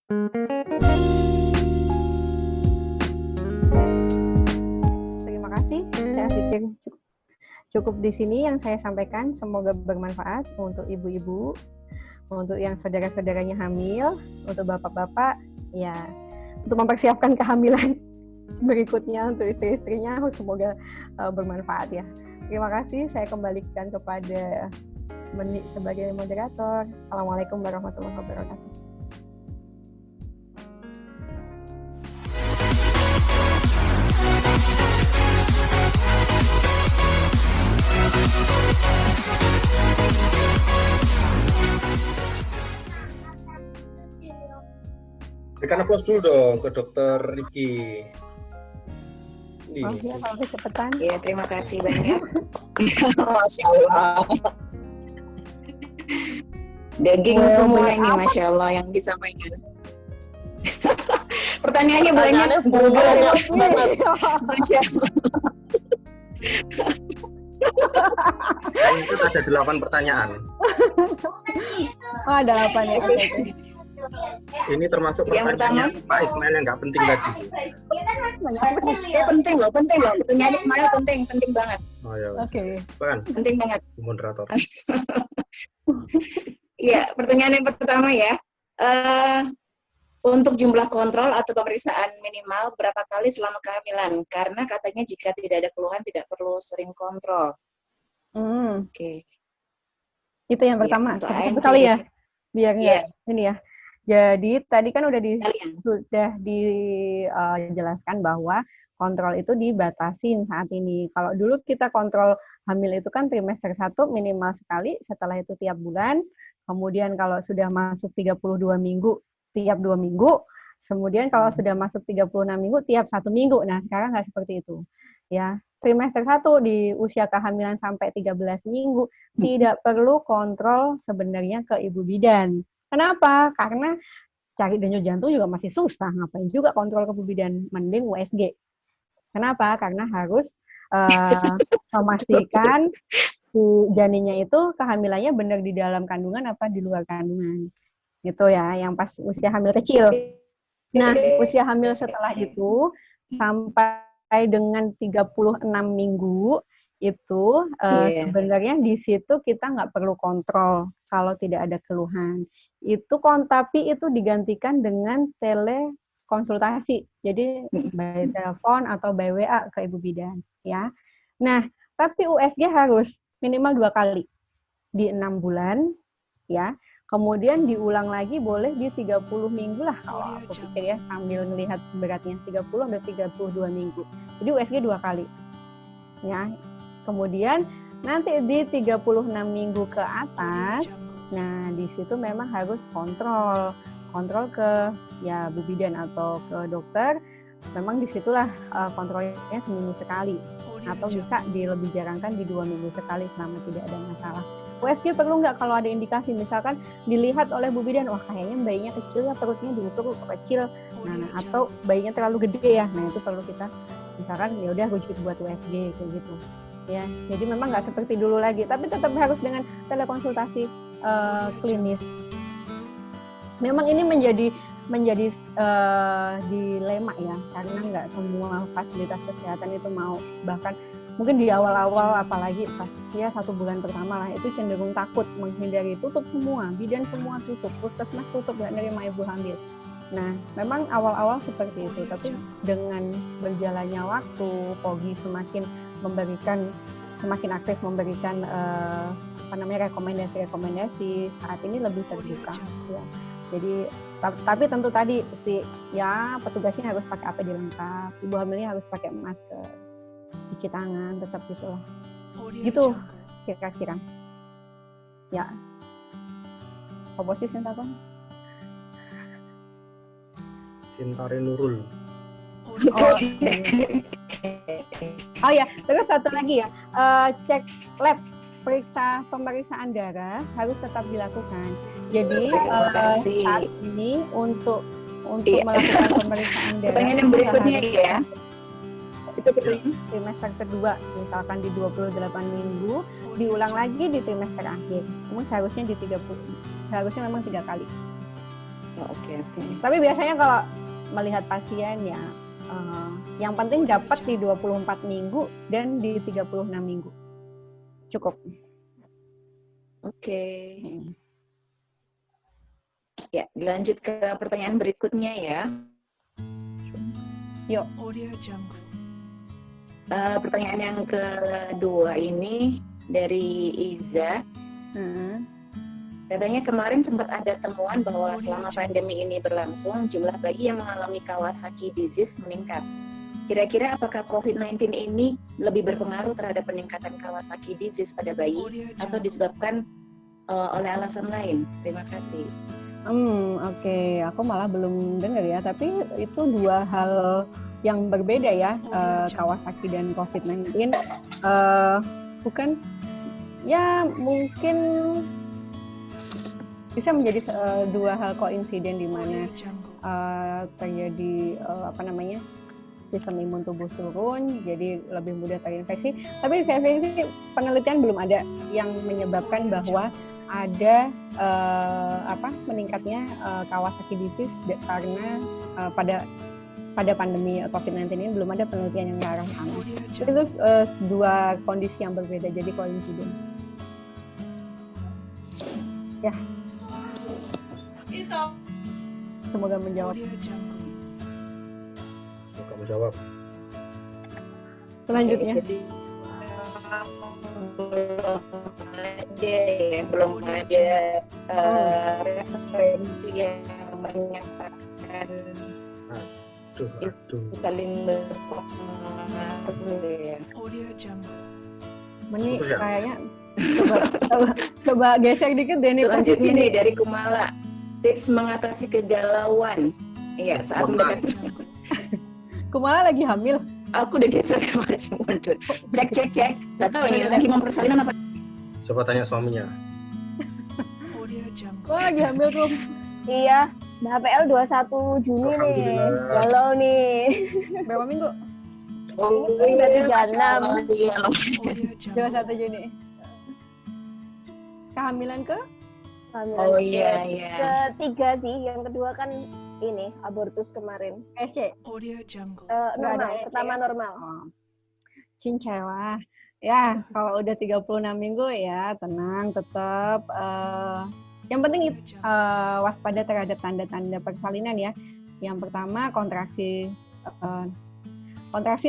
Terima kasih. Saya pikir cukup di sini yang saya sampaikan. Semoga bermanfaat untuk ibu-ibu, untuk yang saudara-saudaranya hamil, untuk bapak-bapak, ya, untuk mempersiapkan kehamilan berikutnya untuk istri-istrinya. Semoga bermanfaat ya. Terima kasih. Saya kembalikan kepada Meni sebagai moderator. Assalamualaikum warahmatullahi wabarakatuh. Berikan aplaus dulu dong ke Dokter Riki. Oh ya, kalau kecepatan. Ya, terima kasih banyak. Masya Allah. Daging semua ini, Masya Allah yang disampaikan. Pertanyaannya banyak. Masya Allah. Itu ada 8 pertanyaan. Oh, ada 8 ya. Ini termasuk pertanyaan Pak Ismail yang nggak penting tadi. Penting loh. Pertanyaan Ismail penting banget. Oh ya. Oke. Penting banget. Moderator. Iya, pertanyaan yang pertama ya. Untuk jumlah kontrol atau pemeriksaan minimal berapa kali selama kehamilan? Karena katanya jika tidak ada keluhan tidak perlu sering kontrol. Oke. Itu yang pertama. Satu kali ya. Biar ini ya. Jadi tadi kan sudah dijelaskan bahwa kontrol itu dibatasin saat ini. Kalau dulu kita kontrol hamil itu kan trimester 1 minimal sekali, setelah itu tiap bulan. Kemudian kalau sudah masuk 32 minggu, tiap 2 minggu. Kemudian kalau sudah masuk 36 minggu, tiap 1 minggu. Nah, sekarang nggak seperti itu. Ya, trimester 1 di usia kehamilan sampai 13 minggu, tidak perlu kontrol sebenarnya ke ibu bidan. Kenapa? Karena cari denyut jantung juga masih susah. Ngapain juga kontrol ke ibu bidan? Mending USG. Kenapa? Karena harus memastikan si janinnya itu kehamilannya benar di dalam kandungan apa di luar kandungan. Gitu ya, yang pas usia hamil kecil. Nah, usia hamil setelah itu sampai dengan 36 minggu itu sebenarnya di situ kita nggak perlu kontrol kalau tidak ada keluhan. Tapi itu digantikan dengan telekonsultasi. Jadi by telepon atau by WA ke ibu bidan ya. Nah, tapi USG harus minimal 2 kali di 6 bulan ya. Kemudian diulang lagi boleh di 30 minggu lah kalau aku pikir ya, sambil melihat beratnya 30 atau 32 minggu. Jadi USG 2 kali. Ya. Kemudian nanti di 36 minggu ke atas, nah di situ memang harus kontrol ke ya bu bidan atau ke dokter. Memang disitulah kontrolnya seminggu sekali atau bisa lebih jarangkan di 2 minggu sekali selama tidak ada masalah. USG perlu nggak kalau ada indikasi, misalkan dilihat oleh bu bidan, wah kayaknya bayinya kecil ya, perutnya diukur kecil, nah atau bayinya terlalu gede ya, nah itu perlu kita misalkan ya udah rujuk buat USG kayak gitu ya. Jadi memang nggak seperti dulu lagi, tapi tetap harus dengan telekonsultasi klinis. Memang ini menjadi dilema ya, karena nggak semua fasilitas kesehatan itu mau, bahkan mungkin di awal-awal apalagi pas ya 1 bulan pertama lah itu cenderung takut, menghindari, tutup semua, bidan semua tutup, puskesmas tutup, nggak nerima ibu hamil. Nah, memang awal-awal seperti itu, tapi dengan berjalannya waktu, POGI semakin aktif memberikan rekomendasi, saat ini lebih terbuka ya. Jadi tapi tentu tadi petugasnya harus pakai APD lengkap, ibu hamilnya harus pakai masker, cuci tangan, tetap gitu lah. Gitu kira-kira. Ya. Oposisi Sintakon? Sintari Nurul. Oh ya, terus satu lagi ya, cek lab, pemeriksaan darah harus tetap dilakukan. Jadi saat ini untuk melakukan pemeriksaan darah. Pertanyaan yang berikutnya ya. Itu trimester kedua, misalkan di 28 minggu, diulang lagi di trimester akhir. Namun seharusnya memang 3 kali. Oke. Tapi biasanya kalau melihat pasien ya, yang penting dapat di 24 minggu dan di 36 minggu. Cukup. Oke. Ya, lanjut ke pertanyaan berikutnya ya. Yuk. Pertanyaan yang kedua ini dari Iza. Katanya kemarin sempat ada temuan bahwa selama pandemi ini berlangsung, jumlah bayi yang mengalami Kawasaki disease meningkat. Kira-kira apakah COVID-19 ini lebih berpengaruh terhadap peningkatan Kawasaki disease pada bayi atau disebabkan oleh alasan lain? Terima kasih. Oke. Aku malah belum dengar ya, tapi itu dua hal yang berbeda ya, Kawasaki dan COVID-19. Bukan, ya mungkin bisa menjadi dua hal koinsiden di mana terjadi sistem imun tubuh turun, jadi lebih mudah terinfeksi. Tapi saya pikir penelitian belum ada yang menyebabkan bahwa ada meningkatnya Kawasaki disease karena pada pandemi COVID-19 ini belum ada penelitian yang ke arah sana. Itu dua kondisi yang berbeda, jadi koinsiden. Ya. Semoga menjawab. Semoga menjawab. Selanjutnya. Belum ada referensi yang menyatakan itu saling berpengaruh ya. Meni kayaknya coba geser dikit deh nih. Selanjutnya nih dari Kumala, tips mengatasi kegalauan. Iya, saat mendekati. Kumala lagi hamil. Aku udah geser maju mundur. Cek. Gak tahu ini lagi mempersalinan apa. Coba tanya suaminya. Wah, lagi hamil tuh. Iya, HPL 21 Juni nih. Galau nih. Berapa minggu? Ini udah 36. 21 Juni. Kehamilan ke? Oh iya. Ketiga sih, yang kedua kan ini abortus kemarin. SC. Normal, pertama normal. Cincewa. Ya, kalau udah 36 minggu ya tenang tetap. Yang penting waspada terhadap tanda-tanda persalinan ya. Yang pertama kontraksi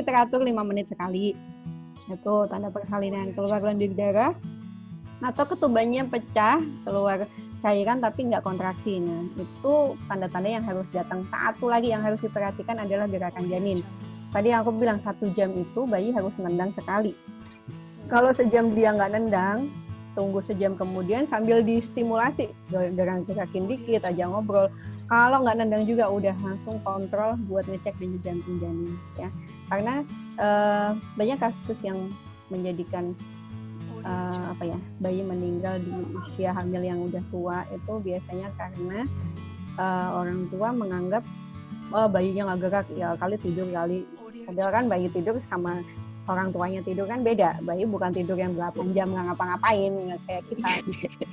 teratur 5 menit sekali. Itu tanda persalinan. Keluar lendir darah atau ketubannya pecah, keluar cairan tapi nggak kontraksi. Nah, itu tanda-tanda yang harus datang. Satu lagi yang harus diperhatikan adalah gerakan janin. Tadi aku bilang 1 jam itu bayi harus nendang sekali. Kalau sejam dia nggak nendang, tunggu sejam kemudian sambil distimulasi, gerakin dikit aja, ngobrol. Kalau nggak nendang juga udah langsung kontrol buat ngecek denyut jantung janin ya. Karena banyak kasus yang menjadikan bayi meninggal di usia hamil yang udah tua itu biasanya karena orang tua menganggap bayinya nggak gerak, ya kali tidur kali. Padahal kan bayi tidur sama orang tuanya tidur kan beda. Bayi bukan tidur yang 8 jam nggak ngapa-ngapain kayak kita.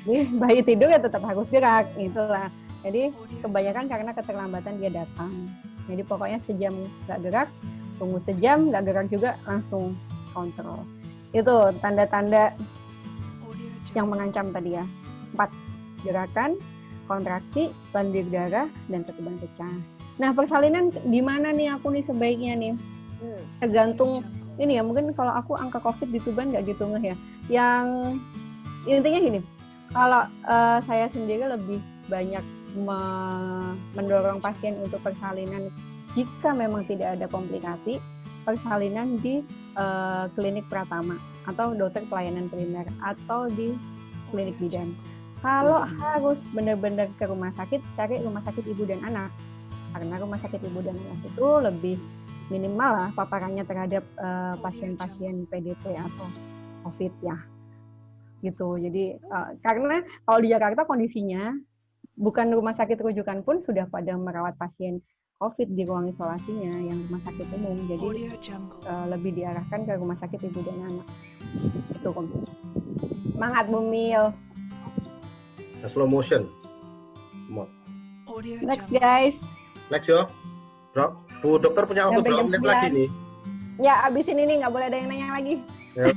Jadi bayi tidur ya tetap harus gerak, itulah. Jadi kebanyakan karena keterlambatan dia datang. Jadi pokoknya sejam nggak gerak, tunggu sejam nggak gerak juga langsung kontrol. Itu tanda-tanda yang mengancam tadi ya. 4 gerakan, kontraksi, lendir darah, dan ketuban pecah. Nah, persalinan di mana nih aku nih sebaiknya nih? Tergantung ini ya, mungkin kalau aku angka COVID di Tuban nggak gitu ngeh ya. Yang intinya gini, kalau saya sendiri lebih banyak mendorong pasien untuk persalinan jika memang tidak ada komplikasi, persalinan di klinik Pratama atau dokter pelayanan primer atau di klinik bidan. Kalau harus benar-benar ke rumah sakit, cari rumah sakit ibu dan anak. Karena rumah sakit ibu dan anak itu lebih minimal lah paparannya terhadap pasien-pasien PDP atau COVID ya. Gitu. Jadi karena kalau di Jakarta kondisinya bukan rumah sakit rujukan pun sudah pada merawat pasien COVID di ruang isolasinya yang rumah sakit umum. Jadi lebih diarahkan ke rumah sakit ibu dan anak. Itu semangat Bumil. Slow motion. Next guys. Next yo. Bro, Bu dokter punya waktu Sampai berapa jam menit lagi 9. nih? Ya, abisin ini nggak boleh ada yang nanya lagi. Ya.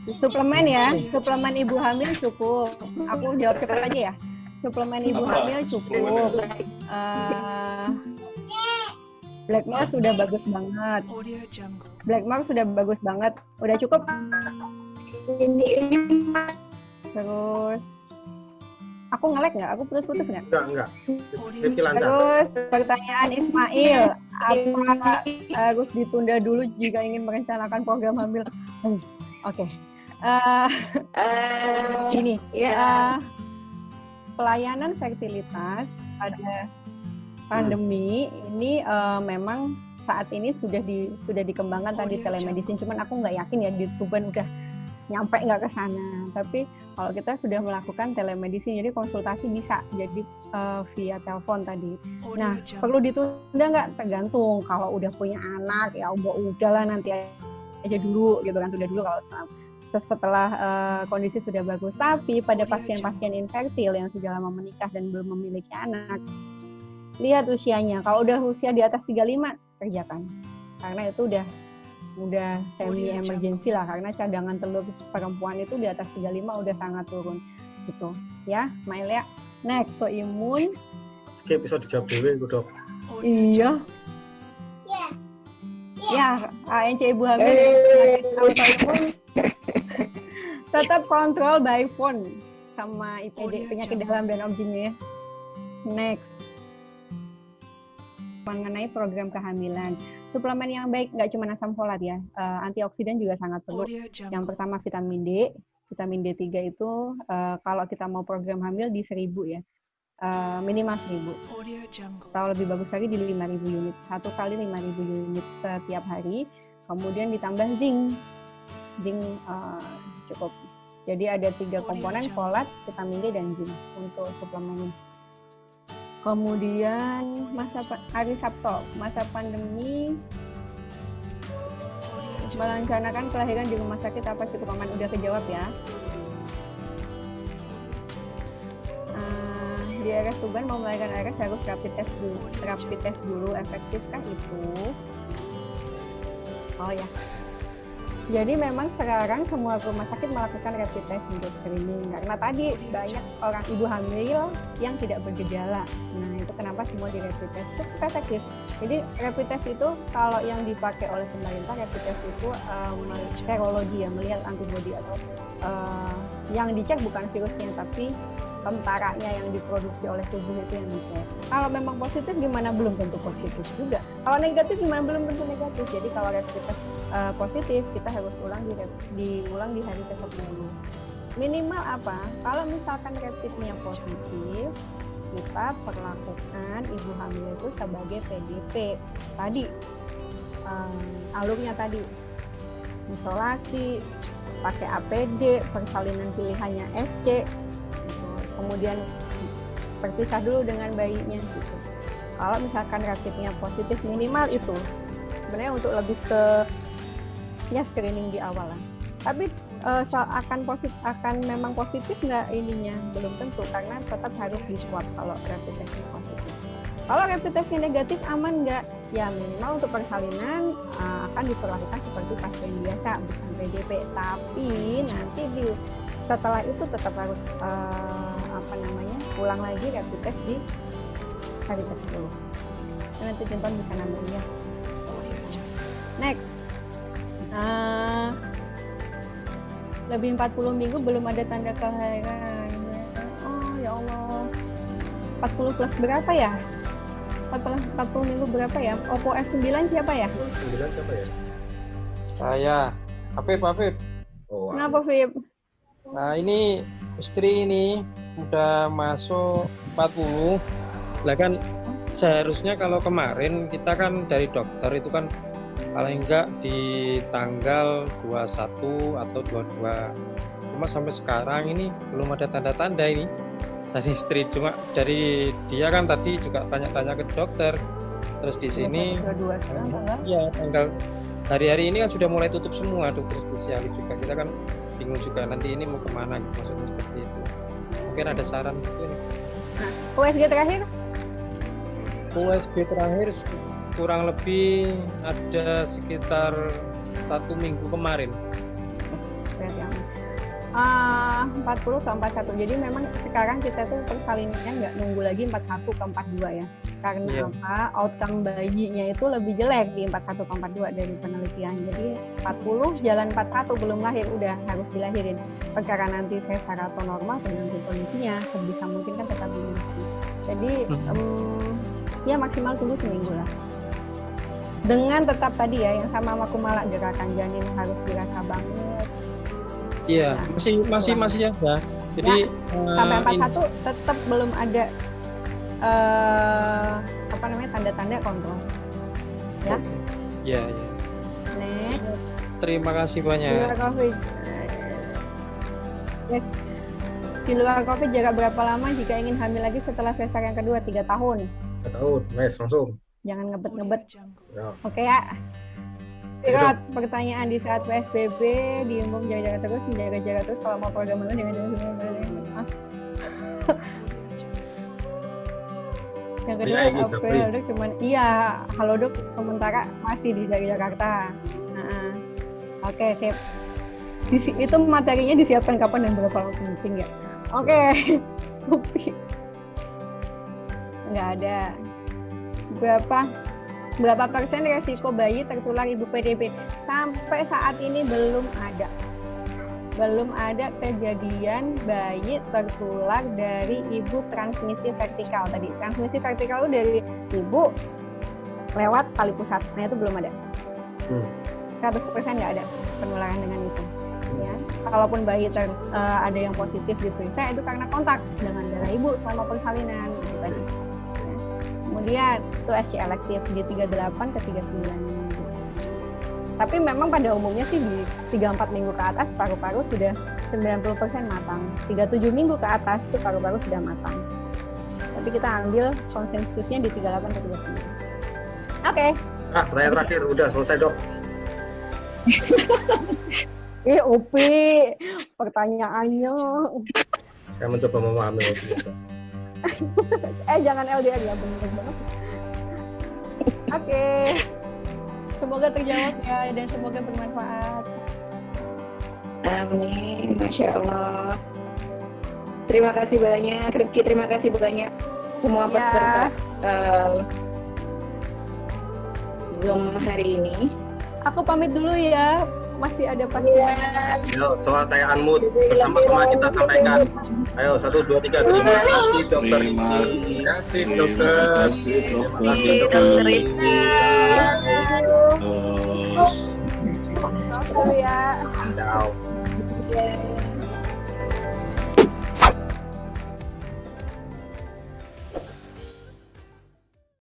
Suplemen ya, suplemen ibu hamil cukup. Aku jawab cepat aja ya. Suplemen ibu hamil cukup. Blackmore sudah bagus banget. Blackmore sudah bagus banget. Udah cukup. Terus, aku nge-lag nggak? Aku putus-putus nggak? Enggak. Rifki lancar. Terus pertanyaan Ismail, apa harus ditunda dulu jika ingin merencanakan program hamil? Oke. Gini, pelayanan fertilitas pada pandemi ini memang saat ini sudah dikembangkan tadi telemedicine, cuman aku nggak yakin ya di Tuban udah nyampe nggak ke sana. Tapi kalau kita sudah melakukan telemedicine, jadi konsultasi bisa jadi via telepon tadi. Nah, perlu ditunda nggak? Tergantung. Kalau udah punya anak ya udahlah nanti aja dulu gitu kan, tunda dulu kalau setelah kondisi sudah bagus. Tapi pada pasien-pasien infertil yang sudah lama menikah dan belum memiliki anak, lihat usianya. Kalau udah usia di atas 35, kerjakan. Karena itu udah semi emergency lah, karena cadangan telur perempuan itu di atas 35 udah sangat turun gitu ya. Mail ya. Next, autoimun. Skip bisa dijawab dewe Dok. Iya. Ya, ANC ibu hamil autoimun tetap kontrol by phone sama IPD, penyakit dalam dan objeknya ya. Next, mengenai program kehamilan, suplemen yang baik nggak cuma asam folat ya, antioksidan juga sangat perlu. Yang pertama vitamin D, vitamin D3 itu kalau kita mau program hamil di 1000 ya, minimal 1000. Atau lebih bagus lagi di 5000 unit, 1 kali 5000 unit setiap hari. Kemudian ditambah zinc cukup. Jadi ada 3 komponen, folat, vitamin D, dan zinc untuk suplemennya. Kemudian Ari Sabto, masa pandemi merencanakan kelahiran di rumah sakit apa cukup aman? Udah kejawab ya. Di RS Tuban mau melahirkan RS harus rapid test dulu, efektifkah itu? Oh ya. Jadi memang sekarang semua rumah sakit melakukan rapid test untuk screening, karena tadi banyak orang ibu hamil yang tidak bergejala. Nah, itu kenapa semua di rapid test itu efektif. Jadi rapid test itu kalau yang dipakai oleh pemerintah, rapid test itu serologi ya, melihat antibodi atau yang dicek bukan virusnya tapi tentaranya yang diproduksi oleh tubuh itu yang dicek. Kalau memang positif gimana? Belum tentu positif juga. Kalau negatif gimana? Belum tentu negatif. Jadi kalau rapid test positif, kita harus diulang di hari ke-10. Minimal apa? Kalau misalkan rapidnya positif, kita perlakukan ibu hamil itu sebagai PDP. Tadi alurnya tadi isolasi, pakai APD, persalinan pilihannya SC. Kemudian berpisah dulu dengan bayinya gitu. Kalau misalkan rapidnya positif, minimal itu sebenarnya untuk lebih ke screening di awal lah. Tapi akan memang positif nggak ininya, belum tentu, karena tetap harus di swab kalau rapid testnya positif. Kalau rapid testnya negatif, aman nggak? Ya minimal untuk persalinan akan diperlakukan seperti pasien biasa, bukan PDP. Tapi nanti setelah itu tetap harus ulang lagi rapid test di hari ke-10. Nanti Tinton bisa nambah ya. Next, lebih 40 minggu belum ada tanda kelahiran. Oh ya Allah, 40 plus berapa ya? 40 minggu berapa ya? Oppo F9 siapa ya? 9 siapa ya? Saya, Afif. Oh, Kenapa Fib? Nah ini istri ini udah masuk 40. Lah kan seharusnya kalau kemarin kita kan dari dokter itu kan paling enggak di tanggal 21 atau 22. Cuma sampai sekarang ini belum ada tanda-tanda ini dari istri. Cuma dari dia kan tadi juga tanya-tanya ke dokter. Terus di sini ya tanggal hari-hari ini kan sudah mulai tutup semua dokter spesialis juga. Kita kan bingung juga nanti ini mau kemana gitu, maksudnya seperti itu. Mungkin ada saran gitu nih. Nah, USG terakhir? USG terakhir kurang lebih ada sekitar 1 minggu kemarin. Berat ya. 40 ke 41. Jadi memang sekarang kita tuh persalinannya nggak nunggu lagi 41 ke 42 ya. Karena apa? Outcome bayinya itu lebih jelek di 41 ke 42 dari penelitian. Jadi 40 jalan 41 belum lahir udah harus dilahirin. Perkara nanti sesar atau normal tergantung kondisinya, sebisa mungkin kan tetap dilahirin. Jadi ya maksimal tunggu seminggu lah. Dengan tetap tadi ya yang sama Kumala, gerakan janin harus dirasa banget. Iya, masih ada. Jadi ya, sampai 41 tetap belum ada tanda-tanda kontrol. Ya. Iya. Next. Terima kasih banyak. Di luar COVID. Yes. Di luar COVID jarak berapa lama jika ingin hamil lagi setelah sesar yang kedua? 3 tahun. 3 tahun, Mes, langsung. Jangan ngebet-ngebet. Ya. Oke ya. Tirat, pertanyaan di saat PSBB diimbau menjaga jaga terus kalau mau program mana dengan yang kedua April dok cuman halo dok sementara masih di Jakarta. Oke, sip. Itu materinya disiapkan kapan dan berapa lama meeting ya? Oke. Nggak ada. Berapa persen resiko bayi tertular ibu PDP? Sampai saat ini belum ada kejadian bayi tertular dari ibu transmisi vertikal tadi. Transmisi vertikal itu dari ibu lewat tali pusat. Nah itu belum ada. 100% nggak ada penularan dengan itu. Ya. Kalaupun bayi ada yang positif diperiksa itu karena kontak dengan darah ibu selama persalinan itu tadi. Kemudian itu SC elektif di 38 ke 39 minggu. Tapi memang pada umumnya sih di 34 minggu ke atas paru-paru sudah 90% matang. 37 minggu ke atas itu paru-paru sudah matang. Tapi kita ambil konsensusnya di 38 ke 39. Oke. Pertanyaan terakhir udah selesai dok. Upi, pertanyaannya. Saya mencoba memahami. Jangan LDR ya, bener banget. Oke. Semoga terjawab ya dan semoga bermanfaat. Amin, Masya Allah. Terima kasih banyak, Rifki, terima kasih banyak semua peserta Zoom hari ini. Aku pamit dulu ya. Masih ada pasien. Yo, soal saya unmute bersama-sama kita sampaikan. Ayo 1, 2, 3. Terima kasih dokter. Terima kasih dokter. Terima kasih dokter. Terus ya. Ciao.